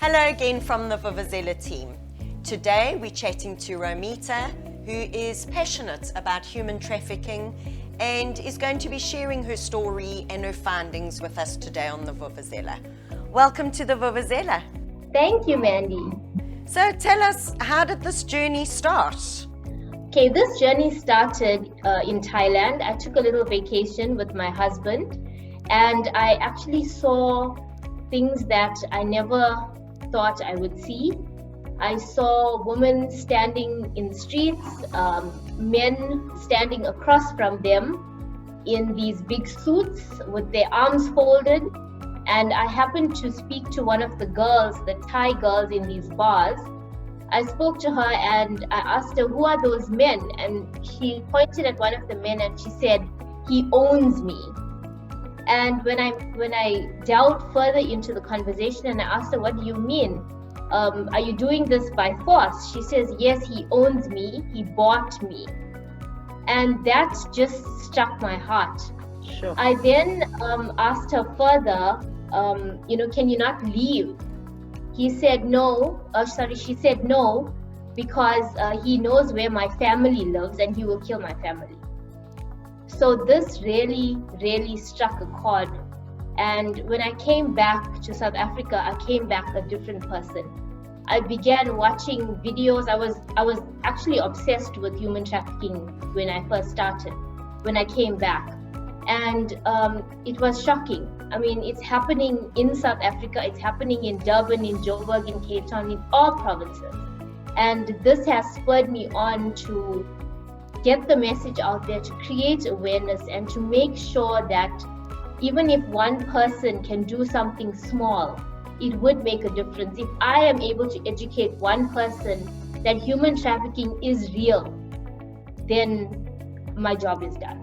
Hello again from the Vuvuzela team. Today we're chatting to Romita, who is passionate about human trafficking and is going to be sharing her story and her findings with us today on the Vuvuzela. Welcome to the Vuvuzela. Thank you, Mandy. So tell us, how did this journey start? Okay, this journey started in Thailand. I took a little vacation with my husband and I actually saw things that I never thought I would see. I saw women standing in the streets, men standing across from them in these big suits with their arms folded. And I happened to speak to one of the girls, the Thai girls in these bars. I spoke to her and I asked her, who are those men? And she pointed at one of the men and she said, he owns me. And when I delved further into the conversation and I asked her, what do you mean? Are you doing this by force? She says, yes, he owns me, he bought me. And that just struck my heart. Sure. I then asked her further, can you not leave? She said no, because he knows where my family lives and he will kill my family. So this really, really struck a chord. And when I came back to South Africa, I came back a different person. I began watching videos. I was actually obsessed with human trafficking when I first started, when I came back. And it was shocking. I mean, it's happening in South Africa, it's happening in Durban, in Joburg, in Cape Town, in all provinces. And this has spurred me on to get the message out there, to create awareness and to make sure that even if one person can do something small, it would make a difference. If I am able to educate one person that human trafficking is real, then my job is done.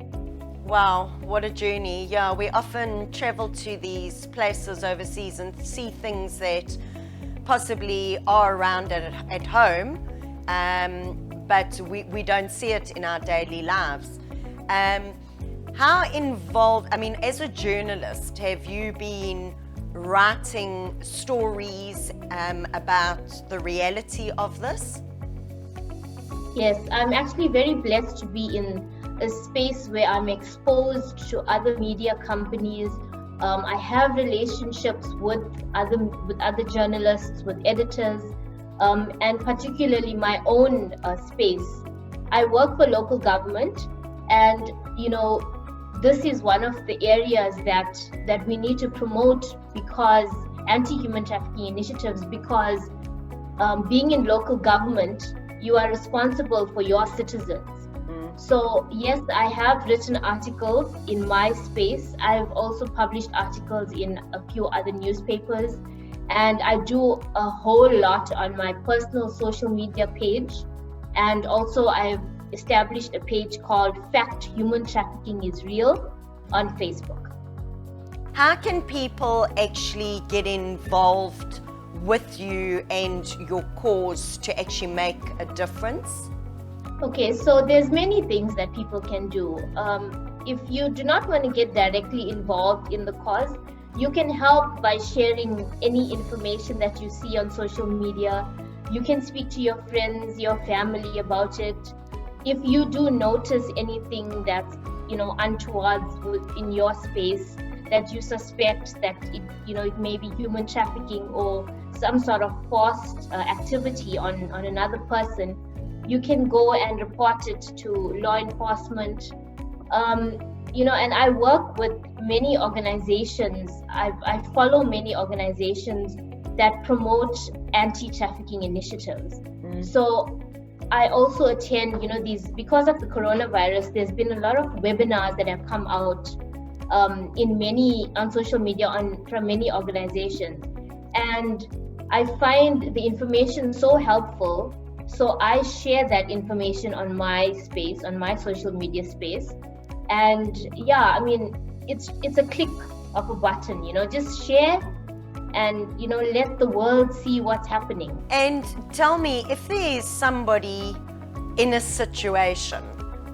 Wow, what a journey. Yeah, we often travel to these places overseas and see things that possibly are around at home, but we don't see it in our daily lives. How involved, as a journalist, have you been writing stories about the reality of this? Yes, I'm actually very blessed to be in a space where I'm exposed to other media companies. I have relationships with other journalists, with editors, and particularly my own space. I work for local government, and this is one of the areas that we need to promote, because anti-human trafficking initiatives, because being in local government, you are responsible for your citizens. So yes, I have written articles in my space. I've also published articles in a few other newspapers, and I do a whole lot on my personal social media page. And also I've established a page called Fact Human Trafficking is Real on Facebook. How can people actually get involved with you and your cause to actually make a difference? Okay, so there's many things that people can do. If you do not want to get directly involved in the cause, you can help by sharing any information that you see on social media. You can speak to your friends, your family about it. If you do notice anything that's untoward in your space, that you suspect that it may be human trafficking or some sort of forced activity on another person, you can go and report it to law enforcement. And I work with many organizations. I follow many organizations that promote anti-trafficking initiatives. So I also attend, because of the coronavirus, there's been a lot of webinars that have come out on social media from many organizations. And I find the information so helpful. So I share that information on my space, on my social media space. And it's a click of a button, just share and, let the world see what's happening. And tell me, if there is somebody in a situation,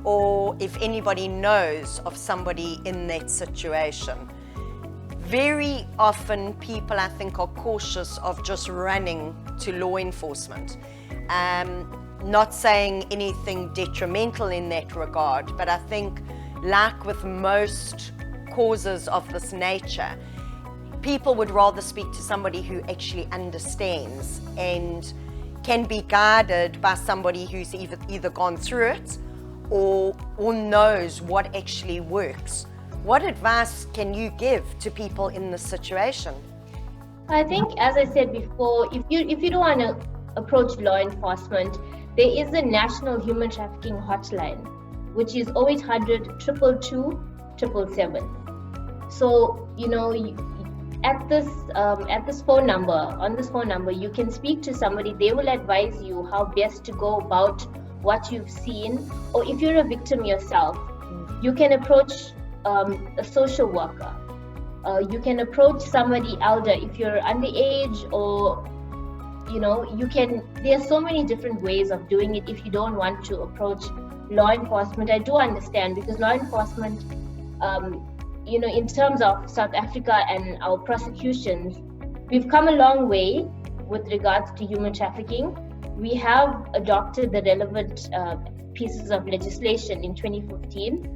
or if anybody knows of somebody in that situation, very often people, I think, are cautious of just running to law enforcement. Not saying anything detrimental in that regard, but I think, like with most causes of this nature, people would rather speak to somebody who actually understands and can be guided by somebody who's either gone through it or knows what actually works. What advice can you give to people in this situation? I think, as I said before, if you don't want to approach law enforcement, there is a national human trafficking hotline, which is 0800 222 777. So, at this phone number, you can speak to somebody. They will advise you how best to go about what you've seen, or if you're a victim yourself, you can approach a social worker. You can approach somebody elder if you're underage, or there are so many different ways of doing it. If you don't want to approach law enforcement, I do understand, because law enforcement, in terms of South Africa and our prosecutions, we've come a long way with regards to human trafficking. We have adopted the relevant pieces of legislation in 2015,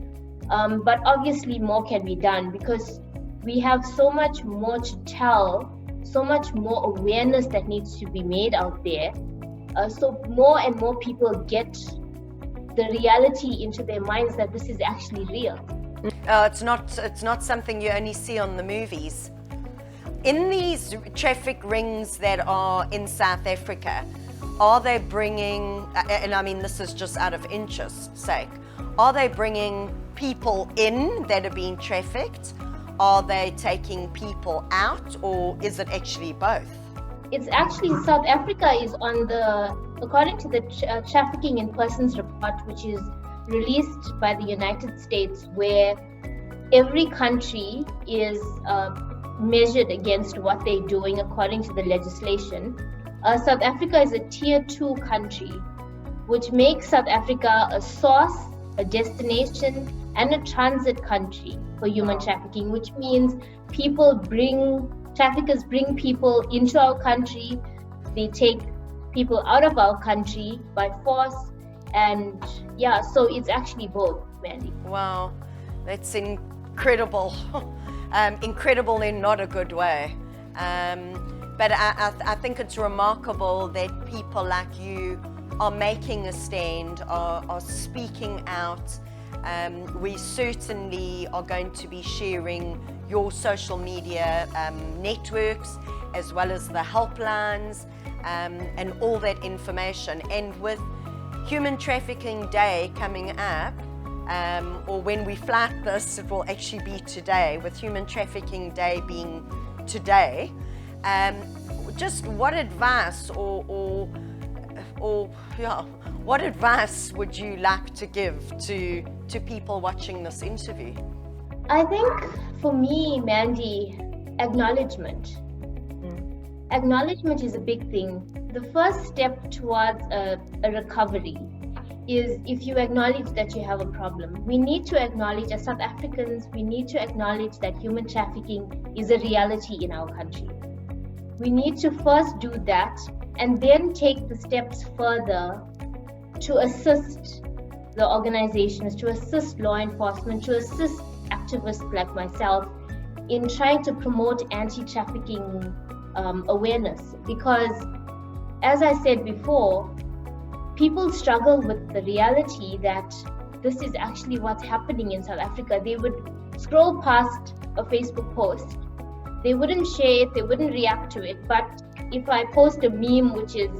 but obviously more can be done, because we have so much more to tell, so much more awareness that needs to be made out there, so more and more people get the reality into their minds that this is actually real. It's not something you only see on the movies. In these traffic rings that are in South Africa, are they bringing, and I mean this is just out of interest's sake, are they bringing people in that are being trafficked? Are they taking people out, or is it actually both? It's actually, South Africa is according to the Trafficking in Persons report, which is released by the United States, where every country is measured against what they're doing according to the legislation. South Africa is a tier 2 country, which makes South Africa a source, a destination, and a transit country for human trafficking, which means traffickers bring people into our country, they take people out of our country by force, and so it's actually both, Mandy. Wow, that's incredible. Incredible in not a good way. But I think it's remarkable that people like you are making a stand, are speaking out. We certainly are going to be sharing your social media networks, as well as the helplines, and all that information. And with Human Trafficking Day coming up, or when we flight this, it will actually be today, with Human Trafficking Day being today, just what advice what advice would you like to give to people watching this interview? I think for me, Mandy, acknowledgement. Acknowledgement is a big thing. The first step towards a recovery is if you acknowledge that you have a problem. We need to acknowledge, as South Africans, we need to acknowledge that human trafficking is a reality in our country. We need to first do that, and then take the steps further to assist the organizations, to assist law enforcement, to assist activists like myself in trying to promote anti-trafficking awareness. Because, as I said before, people struggle with the reality that this is actually what's happening in South Africa. They would scroll past a Facebook post, they wouldn't share it, they wouldn't react to it. But if I post a meme which is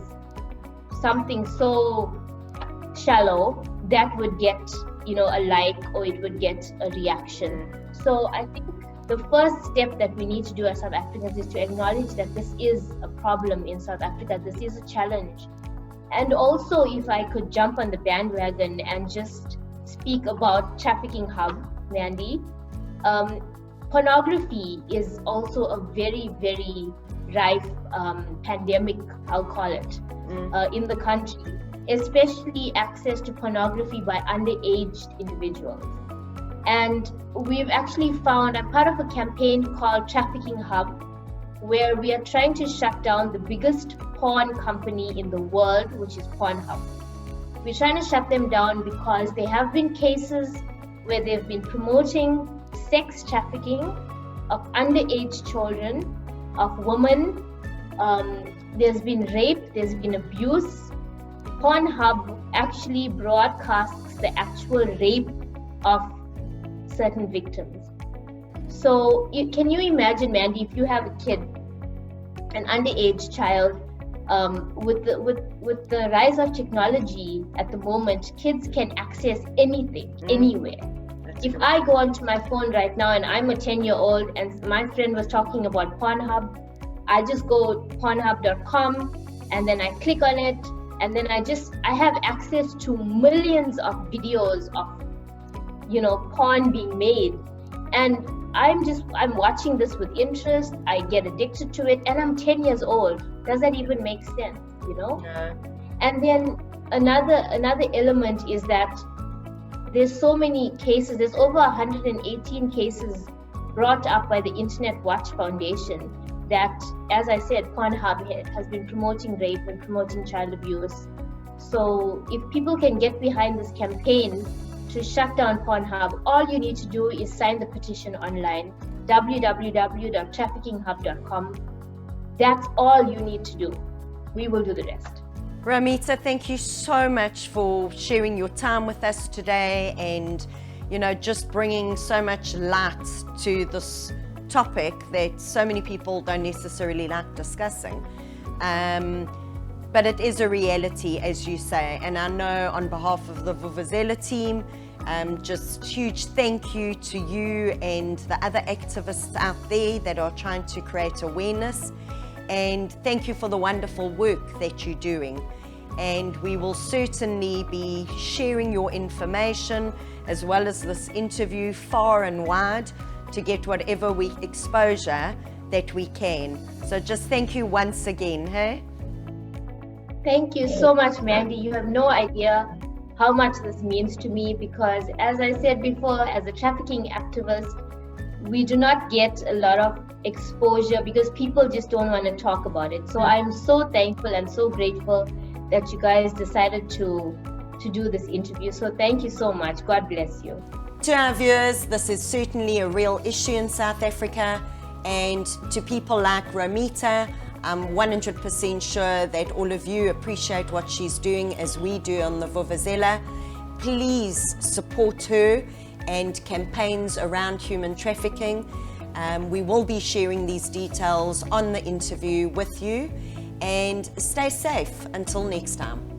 something so shallow, that would get a like, or it would get a reaction. So I think the first step that we need to do as South Africans is to acknowledge that this is a problem in South Africa, this is a challenge. And also, if I could jump on the bandwagon and just speak about Trafficking Hub, Mandy, pornography is also a very, very rife pandemic, I'll call it, in the country, especially access to pornography by underage individuals. And we've actually found, I'm part of a campaign called Trafficking Hub, where we are trying to shut down the biggest porn company in the world, which is Pornhub. We're trying to shut them down because there have been cases where they've been promoting sex trafficking of underage children, of women. There's been rape, there's been abuse. Pornhub actually broadcasts the actual rape of certain victims. So can you imagine, Mandy, if you have a kid, an underage child, with the rise of technology at the moment, kids can access anything, anywhere. If I go onto my phone right now and I'm a 10-year-old and my friend was talking about Pornhub, I just go pornhub.com and then I click on it, and then I have access to millions of videos of, porn being made. And I'm watching this with interest. I get addicted to it, and I'm 10 years old. Does that even make sense? No. And then another element is that there's so many cases. There's over 118 cases brought up by the Internet Watch Foundation that, as I said, Pornhub has been promoting rape and promoting child abuse. So if people can get behind this campaign to shut down Pornhub, all you need to do is sign the petition online, www.traffickinghub.com. That's all you need to do. We will do the rest. Romita, thank you so much for sharing your time with us today and, just bringing so much light to this topic that so many people don't necessarily like discussing. But it is a reality, as you say, and I know on behalf of the Vuvuzela team, just huge thank you to you and the other activists out there that are trying to create awareness, and thank you for the wonderful work that you're doing. And we will certainly be sharing your information as well as this interview far and wide to get whatever exposure that we can. So just thank you once again, hey? Thank you so much, Mandy. You have no idea how much this means to me, because as I said before, as a trafficking activist, we do not get a lot of exposure because people just don't want to talk about it. So I'm so thankful and so grateful that you guys decided to do this interview. So thank you so much. God bless you. To our viewers, this is certainly a real issue in South Africa, and to people like Romita, I'm 100% sure that all of you appreciate what she's doing as we do on the Vuvuzela. Please support her and campaigns around human trafficking. We will be sharing these details on the interview with you, and stay safe until next time.